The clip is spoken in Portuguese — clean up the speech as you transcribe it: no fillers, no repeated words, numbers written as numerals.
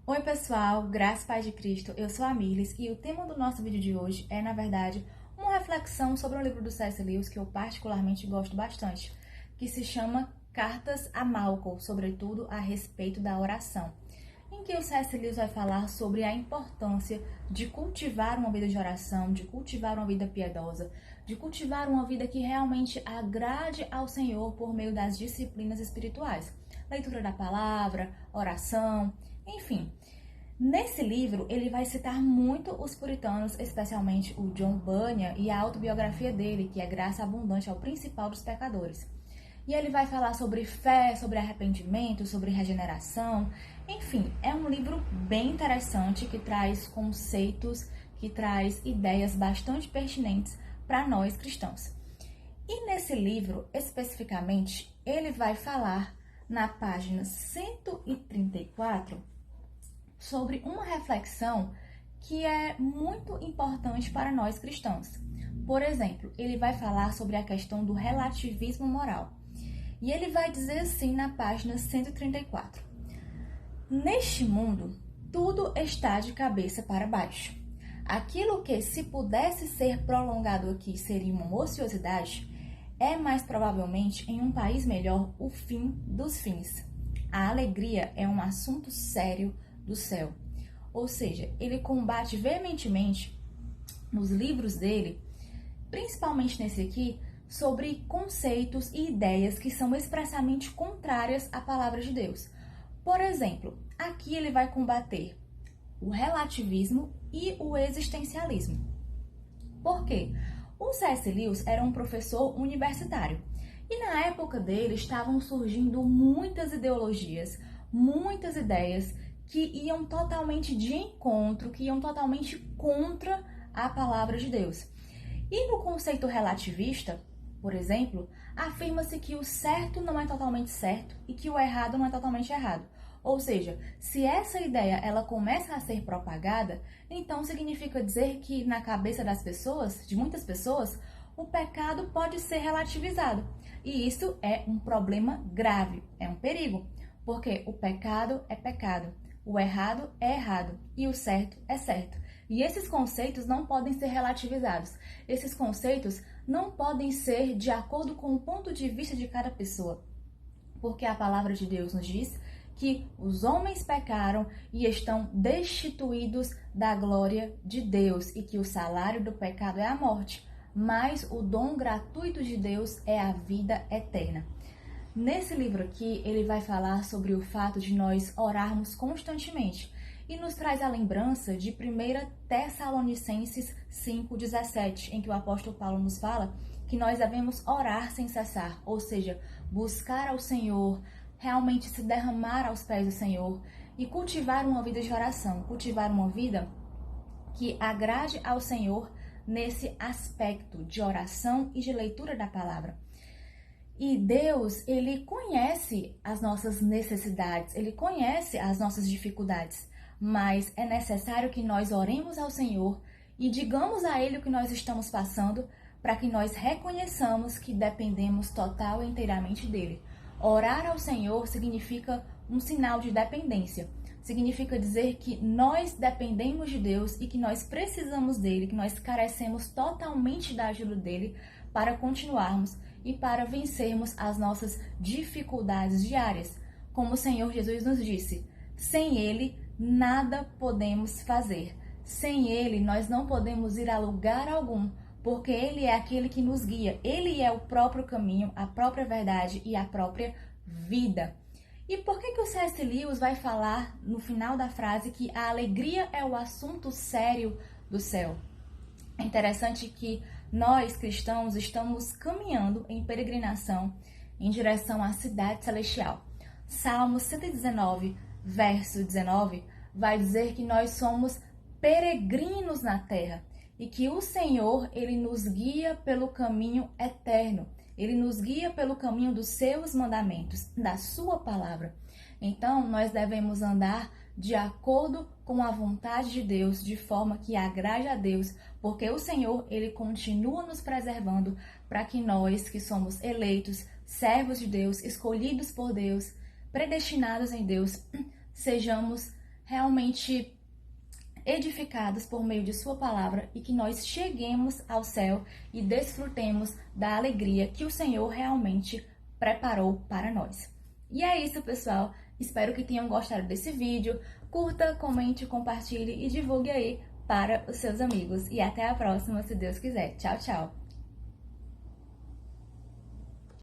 Oi pessoal, graças e paz de Cristo, eu sou a Mirles e o tema do nosso vídeo de hoje é, na verdade, uma reflexão sobre um livro do C.S. Lewis que eu particularmente gosto bastante, que se chama Cartas a Malcolm, sobretudo a respeito da oração, em que o C.S. Lewis vai falar sobre a importância de cultivar uma vida de oração, de cultivar uma vida piedosa, de cultivar uma vida que realmente agrade ao Senhor por meio das disciplinas espirituais, leitura da palavra, oração, enfim. Nesse livro, ele vai citar muito os puritanos, especialmente o John Bunyan e a autobiografia dele, que é Graça Abundante ao Principal dos Pecadores. E ele vai falar sobre fé, sobre arrependimento, sobre regeneração. Enfim, é um livro bem interessante que traz conceitos, que traz ideias bastante pertinentes para nós cristãos. E nesse livro, especificamente, ele vai falar na página 134 sobre uma reflexão que é muito importante para nós cristãos. Por exemplo, ele vai falar sobre a questão do relativismo moral. E ele vai dizer assim na página 134: neste mundo, tudo está de cabeça para baixo. Aquilo que, se pudesse ser prolongado aqui, seria uma ociosidade, é mais provavelmente, em um país melhor, o fim dos fins. A alegria é um assunto sério do céu. Ou seja, ele combate veementemente nos livros dele, principalmente nesse aqui, sobre conceitos e ideias que são expressamente contrárias à palavra de Deus. Por exemplo, aqui ele vai combater o relativismo e o existencialismo. Por quê? O C.S. Lewis era um professor universitário e na época dele estavam surgindo muitas ideologias, muitas ideias que iam totalmente de encontro, que iam totalmente contra a palavra de Deus. E no conceito relativista, por exemplo, afirma-se que o certo não é totalmente certo e que o errado não é totalmente errado. Ou seja, se essa ideia ela começa a ser propagada, então significa dizer que na cabeça das pessoas, de muitas pessoas, o pecado pode ser relativizado. E isso é um problema grave, é um perigo, porque o pecado é pecado. O errado é errado e o certo é certo. E esses conceitos não podem ser relativizados. Esses conceitos não podem ser de acordo com o ponto de vista de cada pessoa. Porque a palavra de Deus nos diz que os homens pecaram e estão destituídos da glória de Deus e que o salário do pecado é a morte, mas o dom gratuito de Deus é a vida eterna. Nesse livro aqui, ele vai falar sobre o fato de nós orarmos constantemente e nos traz a lembrança de 1 Tessalonicenses 5,17, em que o apóstolo Paulo nos fala que nós devemos orar sem cessar, ou seja, buscar ao Senhor, realmente se derramar aos pés do Senhor e cultivar uma vida de oração, cultivar uma vida que agrade ao Senhor nesse aspecto de oração e de leitura da palavra. E Deus, ele conhece as nossas necessidades, ele conhece as nossas dificuldades, mas é necessário que nós oremos ao Senhor e digamos a Ele o que nós estamos passando para que nós reconheçamos que dependemos total e inteiramente dele. Orar ao Senhor significa um sinal de dependência, significa dizer que nós dependemos de Deus e que nós precisamos dele, que nós carecemos totalmente da ajuda dele para continuarmos e para vencermos as nossas dificuldades diárias. Como o Senhor Jesus nos disse, sem Ele nada podemos fazer. Sem Ele nós não podemos ir a lugar algum, porque Ele é aquele que nos guia. Ele é o próprio caminho, a própria verdade e a própria vida. E por que o C.S. Lewis vai falar no final da frase que a alegria é o assunto sério do céu? É interessante que nós, cristãos, estamos caminhando em peregrinação em direção à cidade celestial. Salmo 119, verso 19, vai dizer que nós somos peregrinos na terra e que o Senhor, ele nos guia pelo caminho eterno. Ele nos guia pelo caminho dos seus mandamentos, da sua palavra. Então, nós devemos andar de acordo com a vontade de Deus, de forma que agrade a Deus, porque o Senhor, ele continua nos preservando para que nós, que somos eleitos, servos de Deus, escolhidos por Deus, predestinados em Deus, sejamos realmente edificados por meio de sua palavra e que nós cheguemos ao céu e desfrutemos da alegria que o Senhor realmente preparou para nós. E é isso, pessoal. Espero que tenham gostado desse vídeo. Curta, comente, compartilhe e divulgue aí para os seus amigos. E até a próxima, se Deus quiser. Tchau, tchau!